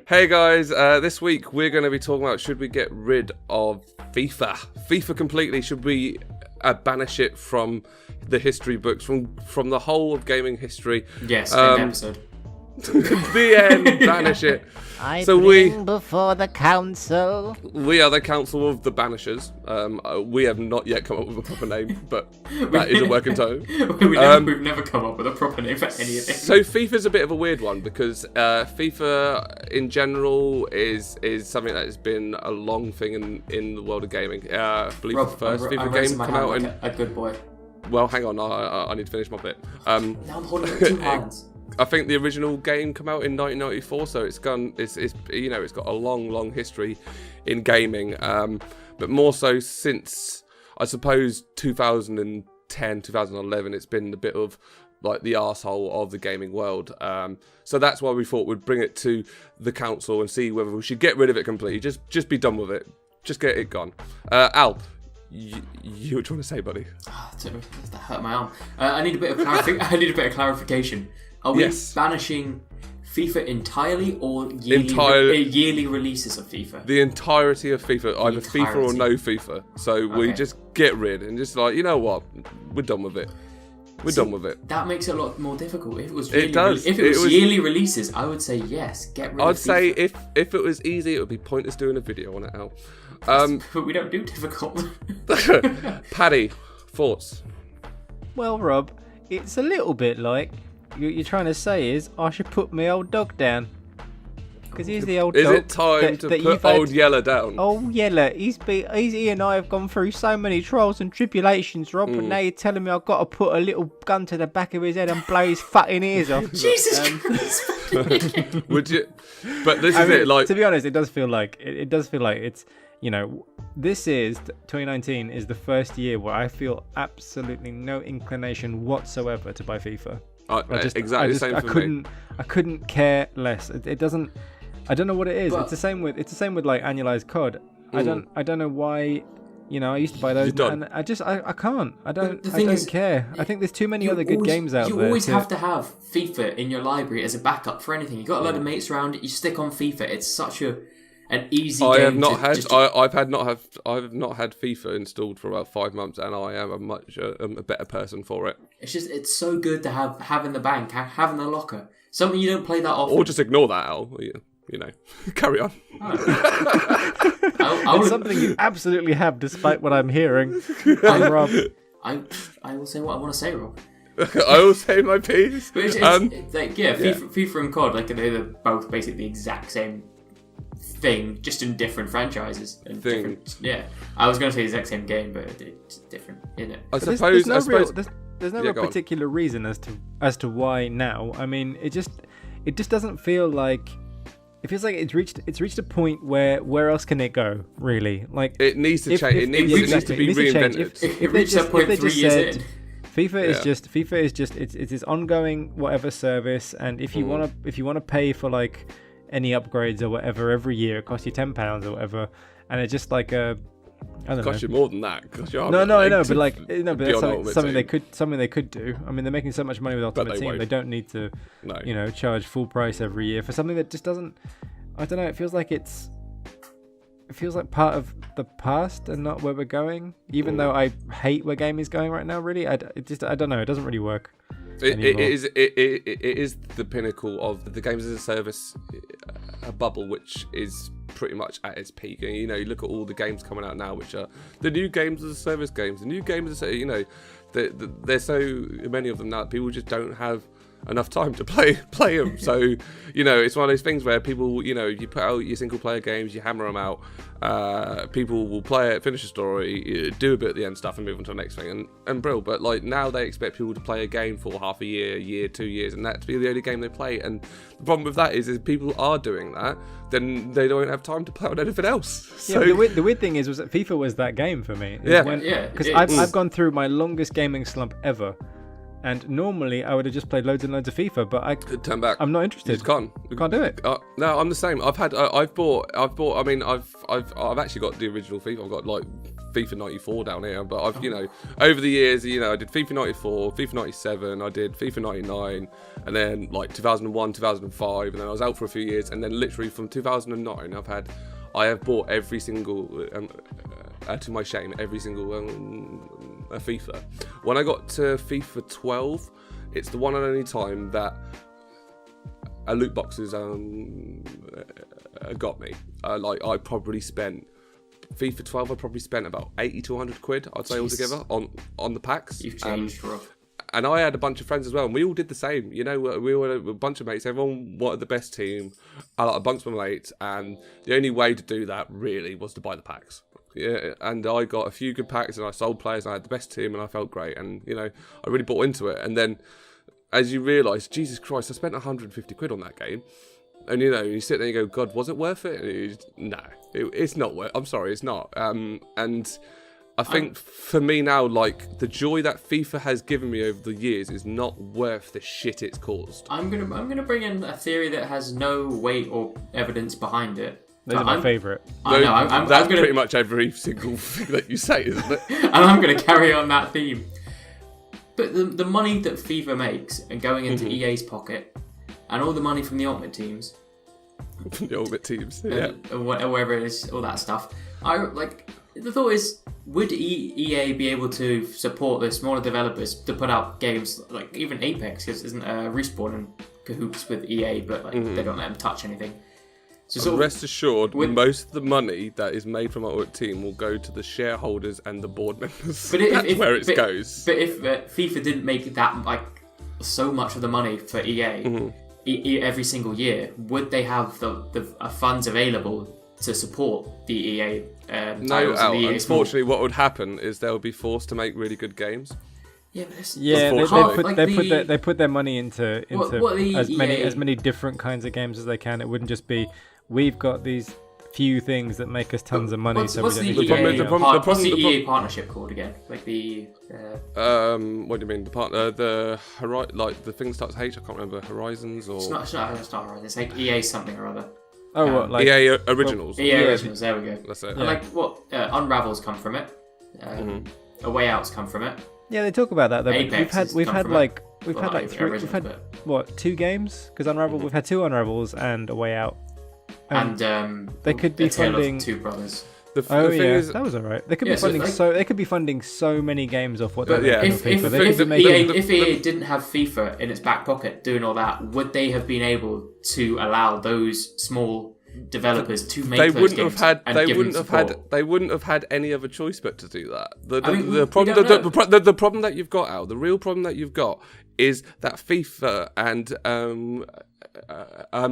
Hey guys, this week we're going to be talking about should we get rid of FIFA? FIFA completely, should we banish it from the history books, from the whole of gaming history? Yes, end episode. The end, banish it. I So bring before the council. We are the Council of the Banishers. We have not yet come up with a proper name, but that is a working title. We've never come up with a proper name for any of this. So FIFA's a bit of a weird one because FIFA in general is something that has been a long thing in the world of gaming. I believe Rob, the first I'm FIFA raising game my come hand out like a good boy. Well, hang on, I need to finish my bit. Now I'm holding it with 2 hands. I think the original game came out in 1994, so it's got a long history in gaming, but more so since I suppose 2010, 2011, it's been a bit of like the arsehole of the gaming world. So that's why we thought we'd bring it to the council and see whether we should get rid of it completely. Just be done with it. Just get it gone. Al, you were trying to say, buddy? Oh, that hurt my arm. I need a bit of clarification. Are we banishing FIFA entirely or yearly releases of FIFA? The entirety of FIFA, either FIFA or no FIFA. So we just get rid and just like, you know what, we're done with it. We're done with it. That makes it a lot more difficult. If it was yearly releases, I would say yes, get rid of FIFA. I'd say if it was easy, it would be pointless doing a video on it, Al. But we don't do difficult. Paddy, thoughts? Well, Rob, it's a little bit like what you're trying to say is I should put my old dog down. Because he's the old dog. Is it time to put old Yeller down? Oh, Yeller. He and I have gone through so many trials and tribulations, Rob, and now you're telling me I've got to put a little gun to the back of his head and blow his fucking ears off. Jesus Christ. Would you? But this is it. Like, to be honest, it does feel like it's, you know, this is 2019 is the first year where I feel absolutely no inclination whatsoever to buy FIFA. Exactly the same for me. I couldn't care less. It doesn't. I don't know what it is. But it's the same with like annualized COD. I don't know why. You know, I used to buy those, and I can't. I don't care. I think there's too many other good games out there. You always have to have FIFA in your library as a backup for anything. You got a load of mates around. You stick on FIFA. It's such an easy game. I've not had FIFA installed for about 5 months, and I am a better person for it. It's so good to have in the bank, have in the locker. Something you don't play that often. Or just ignore that, Al. You know, carry on. It's something you absolutely have, despite what I'm hearing. I'm Rob. I will say what I want to say, Rob. I will say my piece. But it's like, FIFA and COD, like they're both basically the exact same thing, just in different franchises. And I was going to say the exact same game, but it's different, isn't it? I suppose there's no real particular reason as to why now. I mean, it just doesn't feel like. It feels like it's reached a point where else can it go? Really, like it needs to change. It needs to be reinvented. If reached that point 3 years in. FIFA is just it's this ongoing whatever service, and if you wanna pay for like any upgrades or whatever every year, it costs you £10 or whatever, and it's just like I don't know. It costs you more than that. No, I know, but like but that's something they could do. I mean, they're making so much money with Ultimate Team, they don't need to, charge full price every year for something that just doesn't. I don't know. It feels like part of the past and not where we're going. Even though I hate where gaming is going right now, really, I don't know. It doesn't really work. It is the pinnacle of the games as a service, a bubble which is pretty much at its peak. And, you look at all the games coming out now, which are the new games as a service games. The new games as a, there's so many of them now that people just don't have enough time to play them. So, it's one of those things where people, you put out your single player games, you hammer them out, people will play it, finish the story, do a bit at the end stuff and move on to the next thing and brill. But like now they expect people to play a game for half a year, 2 years, and that to be the only game they play. And the problem with that is if people are doing that, then they don't have time to play on anything else. So the weird thing was that FIFA was that game for me. Because I've gone through my longest gaming slump ever. And normally I would have just played loads and loads of FIFA, but I turn back. I'm not interested. You just can't. You can't do it. No, I'm the same. I've bought. I mean, I've actually got the original FIFA. I've got like FIFA 94 down here, but I've, over the years, I did FIFA 94, FIFA 97, I did FIFA 99, and then like 2001, 2005, and then I was out for a few years, and then literally from 2009, I have bought every single, to my shame, every single FIFA. When I got to FIFA 12, it's the one and only time that loot boxes got me. I probably spent FIFA 12. I probably spent about 80 to 100 quid. I'd say altogether on the packs. You've changed, Rob. And I had a bunch of friends as well, and we all did the same. We were a bunch of mates. Everyone wanted the best team. I like a bunch of my mates, and the only way to do that really was to buy the packs. Yeah, and I got a few good packs, and I sold players, and I had the best team, and I felt great. And I really bought into it. And then, as you realise, Jesus Christ, I spent 150 quid on that game. And you sit there and you go, God, was it worth it? No, it's not worth. I'm sorry, it's not. And I think for me now, like, the joy that FIFA has given me over the years is not worth the shit it's caused. I'm gonna bring in a theory that has no weight or evidence behind it. Those are my favourite. I know. That's pretty much every single thing that you say, isn't it? And I'm going to carry on that theme. But the money that FIFA makes and going into EA's pocket, and all the money from the Ultimate Teams, the Ultimate Teams, yeah, or wherever it is, all that stuff. The thought is, would EA be able to support the smaller developers to put out games like even Apex? Because isn't Respawn in cahoots with EA, but they don't let them touch anything. So rest assured, most of the money that is made from our team will go to the shareholders and the board members. But That's where it goes. But if FIFA didn't make that so much of the money for EA every single year, would they have the funds available to support the EA titles? No, unfortunately, what would happen is they'll be forced to make really good games. Yeah, but they put their money into as many different kinds of games as they can. It wouldn't just be, we've got these few things that make us tons of money. What's the EA partnership called again? Like the what do you mean? The partner, the thing starts H. I can't remember. Horizons or it's not Horizons. It's like EA something or other. Oh, what, like EA Originals? EA Originals. There we go. That's it. And like what Unravel's come from it. A Way Out's come from it. Yeah, they talk about that though. Apex we've had 2 games? Because Unravel, we've had 2 Unravels and A Way Out. And they could be funding 2 brothers. The thing is, that was alright. They could be funding they could be funding so many games off what they're making. If EA didn't have FIFA in its back pocket doing all that, would they have been able to allow those small developers to make they those wouldn't games have had they wouldn't have had any other choice but to do that. The problem that you've got, Al, the real problem that you've got is that FIFA and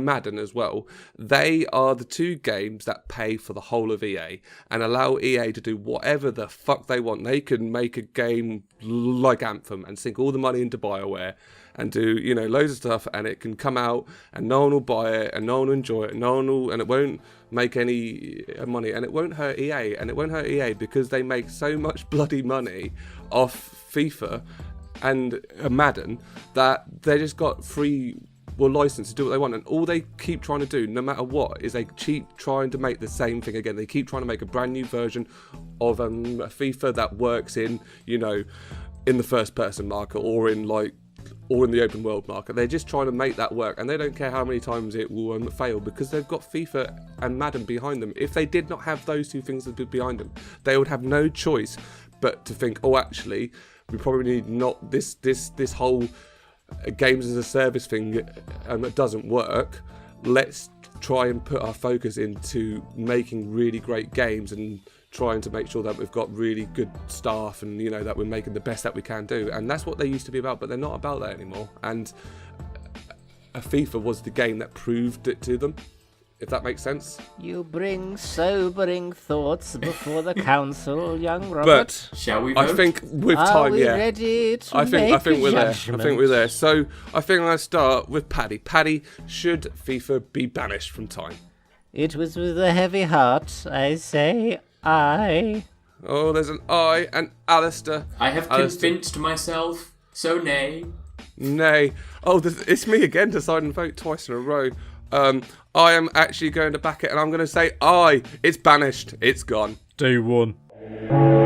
Madden as well, they are the 2 games that pay for the whole of EA and allow EA to do whatever the fuck they want. They can make a game like Anthem and sink all the money into BioWare and do, loads of stuff, and it can come out and no one will buy it and no one will enjoy it, and it won't make any money, and it won't hurt EA, and it won't hurt EA because they make so much bloody money off FIFA and Madden that they just got free license to do what they want, and all they keep trying to do, no matter what, is they keep trying to make the same thing again. They keep trying to make a brand new version of a FIFA that works in the first person market or in the open world market. They're just trying to make that work, and they don't care how many times it will fail because they've got FIFA and Madden behind them. If they did not have those 2 things behind them, they would have no choice but to think, actually, we probably need not this whole games as a service thing that doesn't work. Let's try and put our focus into making really great games and trying to make sure that we've got really good staff and that we're making the best that we can do. And that's what they used to be about, but they're not about that anymore. And FIFA was the game that proved it to them, if that makes sense. You bring sobering thoughts before the council, young Robert. But shall we vote? I think with time, Are we ready to I think we're there. judgment? I think we're there. So I think I'll start with Paddy. Paddy, should FIFA be banished from time? It was with a heavy heart I say aye. Oh, there's an I, and Alistair. I have convinced myself, so nay. Nay. Oh, it's me again to decide and vote twice in a row. I am actually going to back it, and I'm going to say aye. It's banished. It's gone. Day 1. Bye.